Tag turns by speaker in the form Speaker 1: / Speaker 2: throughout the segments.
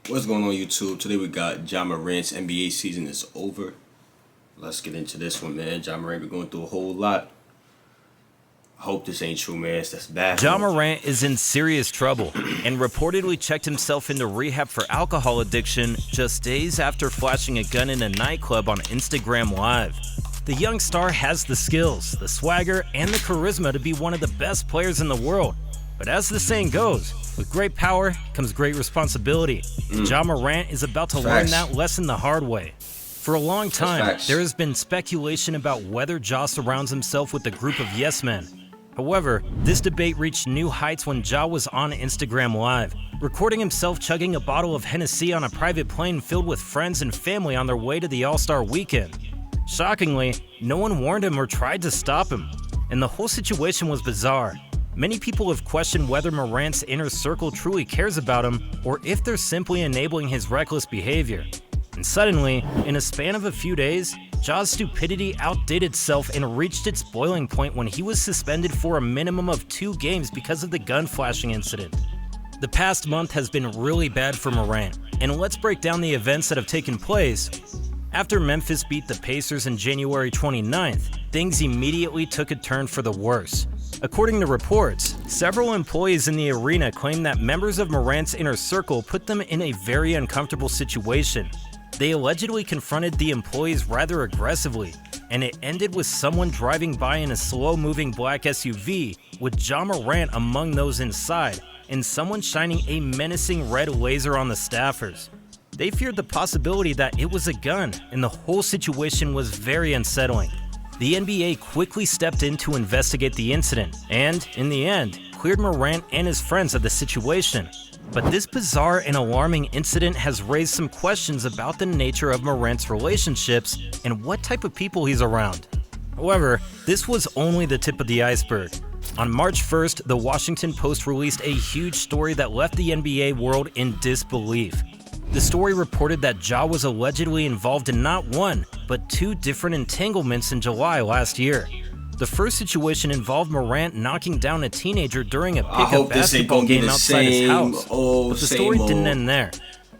Speaker 1: What's going on YouTube? Today we got Ja Morant's NBA season is over. Let's get into this one, man. Ja Morant been going through a whole lot. I hope this ain't true, man. That's bad.
Speaker 2: Ja Morant is in serious trouble and reportedly checked himself into rehab for alcohol addiction just days after flashing a gun in a nightclub on Instagram Live. The young star has the skills, the swagger, and the charisma to be one of the best players in the world. But as the saying goes, with great power comes great responsibility. Ja Morant is about to learn that lesson the hard way. For a long time, there has been speculation about whether Ja surrounds himself with a group of yes men. However, this debate reached new heights when Ja was on Instagram Live, recording himself chugging a bottle of Hennessy on a private plane filled with friends and family on their way to the All-Star weekend. Shockingly, no one warned him or tried to stop him, and the whole situation was bizarre. Many people have questioned whether Morant's inner circle truly cares about him or if they're simply enabling his reckless behavior. And suddenly, in a span of a few days, Ja's stupidity outdid itself and reached its boiling point when he was suspended for a minimum of 2 games because of the gun flashing incident. The past month has been really bad for Morant, and let's break down the events that have taken place. After Memphis beat the Pacers on January 29th, things immediately took a turn for the worse. According to reports, several employees in the arena claimed that members of Morant's inner circle put them in a very uncomfortable situation. They allegedly confronted the employees rather aggressively, and it ended with someone driving by in a slow-moving black SUV with Ja Morant among those inside, and someone shining a menacing red laser on the staffers. They feared the possibility that it was a gun, and the whole situation was very unsettling. The NBA quickly stepped in to investigate the incident and, in the end, cleared Morant and his friends of the situation. But this bizarre and alarming incident has raised some questions about the nature of Morant's relationships and what type of people he's around. However, this was only the tip of the iceberg. On March 1st, the Washington Post released a huge story that left the NBA world in disbelief. The story reported that Ja was allegedly involved in not one, but 2 different entanglements in July last year. The first situation involved Morant knocking down a teenager during a pickup basketball game outside his house. But the story didn't end there.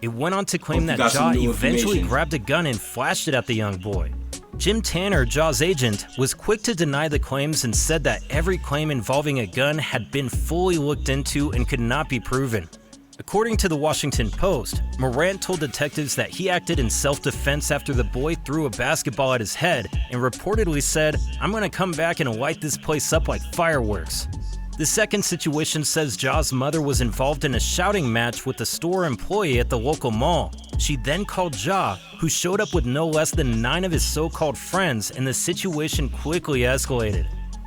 Speaker 2: It went on to claim that Ja eventually grabbed a gun and flashed it at the young boy. Jim Tanner, Ja's agent, was quick to deny the claims and said that every claim involving a gun had been fully looked into and could not be proven. According to the Washington Post, Morant told detectives that he acted in self-defense after the boy threw a basketball at his head and reportedly said, "I'm gonna come back and light this place up like fireworks." The second situation says Ja's mother was involved in a shouting match with a store employee at the local mall. She then called Ja, who showed up with no less than 9 of his so-called friends, and the situation quickly escalated.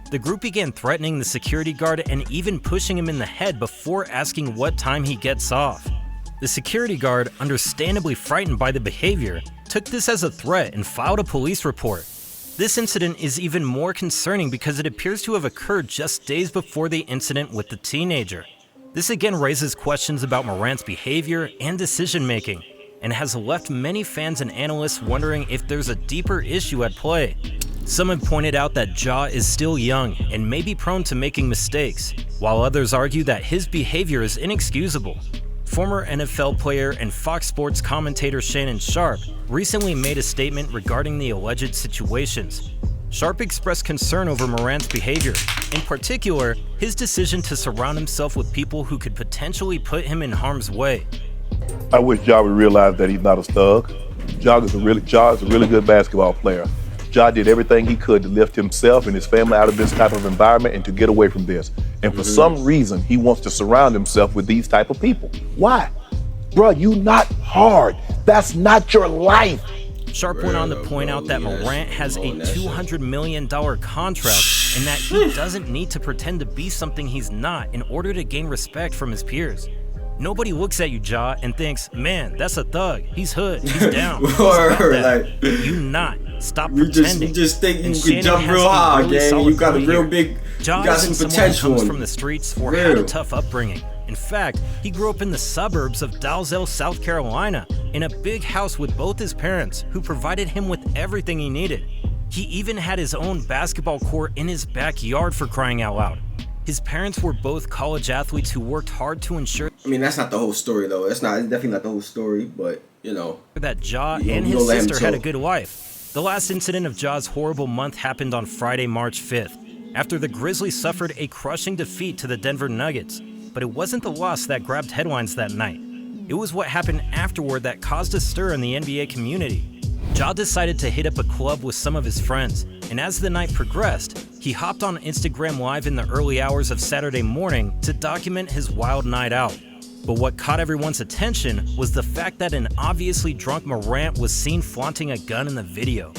Speaker 2: The group began threatening the security guard and even pushing him in the head before asking what time he gets off. The security guard, understandably frightened by the behavior, took this as a threat and filed a police report. This incident is even more concerning because it appears to have occurred just days before the incident with the teenager. This again raises questions about Morant's behavior and decision-making, and has left many fans and analysts wondering if there's a deeper issue at play. Some have pointed out that Ja is still young and may be prone to making mistakes, while others argue that his behavior is inexcusable. Former NFL player and Fox Sports commentator Shannon Sharpe recently made a statement regarding the alleged situations. Sharpe expressed concern over Morant's behavior, in particular, his decision to surround himself with people who could potentially put him in harm's way.
Speaker 3: I wish Ja would realize that he's not a thug. Ja is a really good basketball player. Ja did everything he could to lift himself and his family out of this type of environment and to get away from this. And for some reason, he wants to surround himself with these type of people. Why? Bruh, you not hard. That's not your life.
Speaker 2: Sharpe went on to point out that Morant has a $200 million contract and that he doesn't need to pretend to be something he's not in order to gain respect from his peers. Nobody looks at you, Ja, and thinks, "Man, that's a thug. He's hood. He's down." You not. Stop pretending.
Speaker 1: You just think you can jump real high, gang. You got a real big,
Speaker 2: Ja
Speaker 1: you got some potential.
Speaker 2: Comes from the streets or had a tough upbringing. In fact, he grew up in the suburbs of Dalzell, South Carolina, in a big house with both his parents, who provided him with everything he needed. He even had his own basketball court in his backyard, for crying out loud. His parents were both college athletes who worked hard to ensure
Speaker 1: I mean, that's not the whole story, though. It's definitely not the whole story, but, you know.
Speaker 2: that Ja
Speaker 1: You
Speaker 2: and
Speaker 1: don't
Speaker 2: his
Speaker 1: let him
Speaker 2: sister had a
Speaker 1: talk.
Speaker 2: good life. The last incident of Ja's horrible month happened on Friday, March 5th, after the Grizzlies suffered a crushing defeat to the Denver Nuggets. But it wasn't the loss that grabbed headlines that night. It was what happened afterward that caused a stir in the NBA community. Ja decided to hit up a club with some of his friends, and as the night progressed, he hopped on Instagram Live in the early hours of Saturday morning to document his wild night out. But what caught everyone's attention was the fact that an obviously drunk Morant was seen flaunting a gun in the video.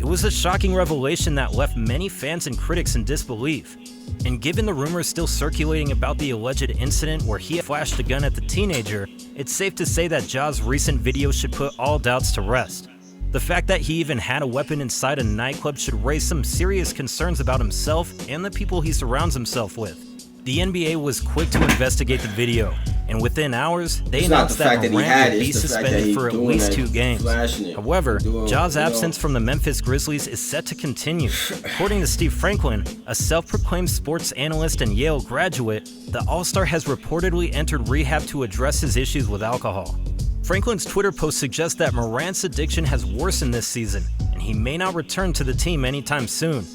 Speaker 2: It was a shocking revelation that left many fans and critics in disbelief. And given the rumors still circulating about the alleged incident where he flashed a gun at the teenager, it's safe to say that Ja's recent video should put all doubts to rest. The fact that he even had a weapon inside a nightclub should raise some serious concerns about himself and the people he surrounds himself with. The NBA was quick to investigate the video, and within hours, they
Speaker 1: It's not
Speaker 2: announced
Speaker 1: the
Speaker 2: that
Speaker 1: fact that he
Speaker 2: Morant
Speaker 1: had
Speaker 2: would
Speaker 1: it,
Speaker 2: be
Speaker 1: it's the fact that
Speaker 2: suspended
Speaker 1: he's
Speaker 2: for at
Speaker 1: doing
Speaker 2: least
Speaker 1: that,
Speaker 2: 2 games.
Speaker 1: flashing it,
Speaker 2: However,
Speaker 1: doing,
Speaker 2: Ja's
Speaker 1: you know.
Speaker 2: absence from the Memphis Grizzlies is set to continue. According to Steve Franklin, a self-proclaimed sports analyst and Yale graduate, the All-Star has reportedly entered rehab to address his issues with alcohol. Franklin's Twitter post suggests that Morant's addiction has worsened this season, and he may not return to the team anytime soon.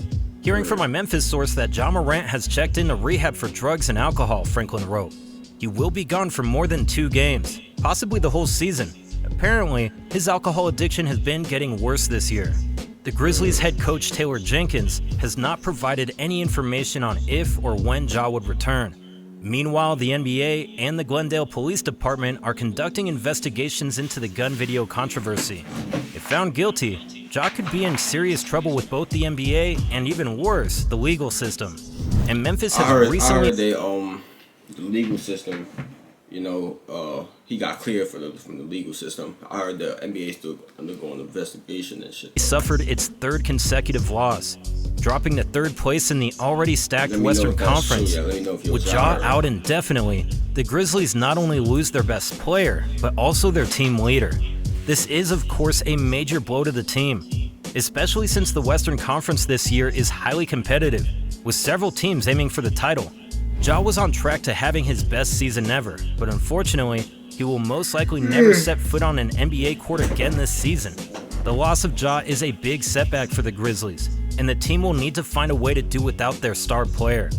Speaker 2: Hearing from my Memphis source that Ja Morant has checked into rehab for drugs and alcohol, Franklin wrote. He will be gone for more than 2 games, possibly the whole season. Apparently, his alcohol addiction has been getting worse this year. The Grizzlies head coach Taylor Jenkins has not provided any information on if or when Ja would return. Meanwhile, the NBA and the Glendale Police Department are conducting investigations into the gun video controversy. If found guilty, Ja could be in serious trouble with both the NBA and, even worse, the legal system. And Memphis has
Speaker 1: I heard
Speaker 2: recently...
Speaker 1: the legal system, you know, he got cleared from the legal system. I heard the NBA still undergoing investigation and shit.
Speaker 2: suffered its 3rd consecutive loss, dropping to 3rd place in the already stacked
Speaker 1: Let me know
Speaker 2: Western
Speaker 1: if that's
Speaker 2: Conference.
Speaker 1: true. Yeah, let me know if it
Speaker 2: With
Speaker 1: was
Speaker 2: Ja
Speaker 1: right.
Speaker 2: out indefinitely, the Grizzlies not only lose their best player, but also their team leader. This is, of course, a major blow to the team, especially since the Western Conference this year is highly competitive, with several teams aiming for the title. Ja was on track to having his best season ever, but unfortunately, he will most likely never set foot on an NBA court again this season. The loss of Ja is a big setback for the Grizzlies, and the team will need to find a way to do without their star player.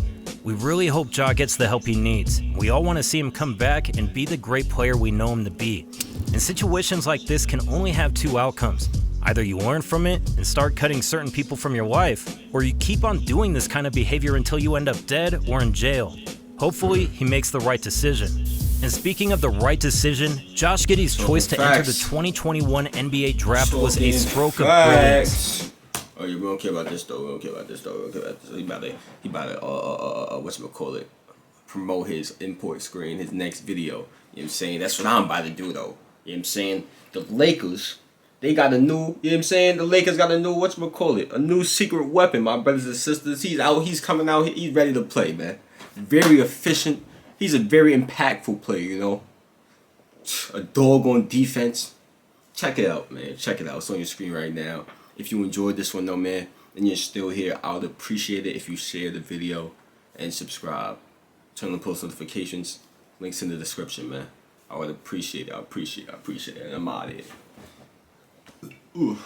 Speaker 2: We really hope Ja gets the help he needs. We all want to see him come back and be the great player we know him to be. And situations like this can only have 2 outcomes. Either you learn from it and start cutting certain people from your life, or you keep on doing this kind of behavior until you end up dead or in jail. Hopefully, he makes the right decision. And speaking of the right decision, Josh Giddey's choice to enter the 2021 NBA draft was a stroke of brilliance.
Speaker 1: Oh, yeah, we don't care about this though. We don't care about this though. We don't care about this. He about to whatchamacallit, promote his import screen, his next video. You know what I'm saying? That's what I'm about to do though. You know what I'm saying? The Lakers, they got a new, you know what I'm saying? The Lakers got a new, a new secret weapon, my brothers and sisters. He's out, he's coming out, he's ready to play, man. Very efficient. He's a very impactful player, you know. A dog on defense. Check it out, man. Check it out. It's on your screen right now. If you enjoyed this one, though, man, and you're still here, I would appreciate it if you share the video and subscribe. Turn on post notifications. Links in the description, man. I would appreciate it. I appreciate it. And I'm out of here. Ooh.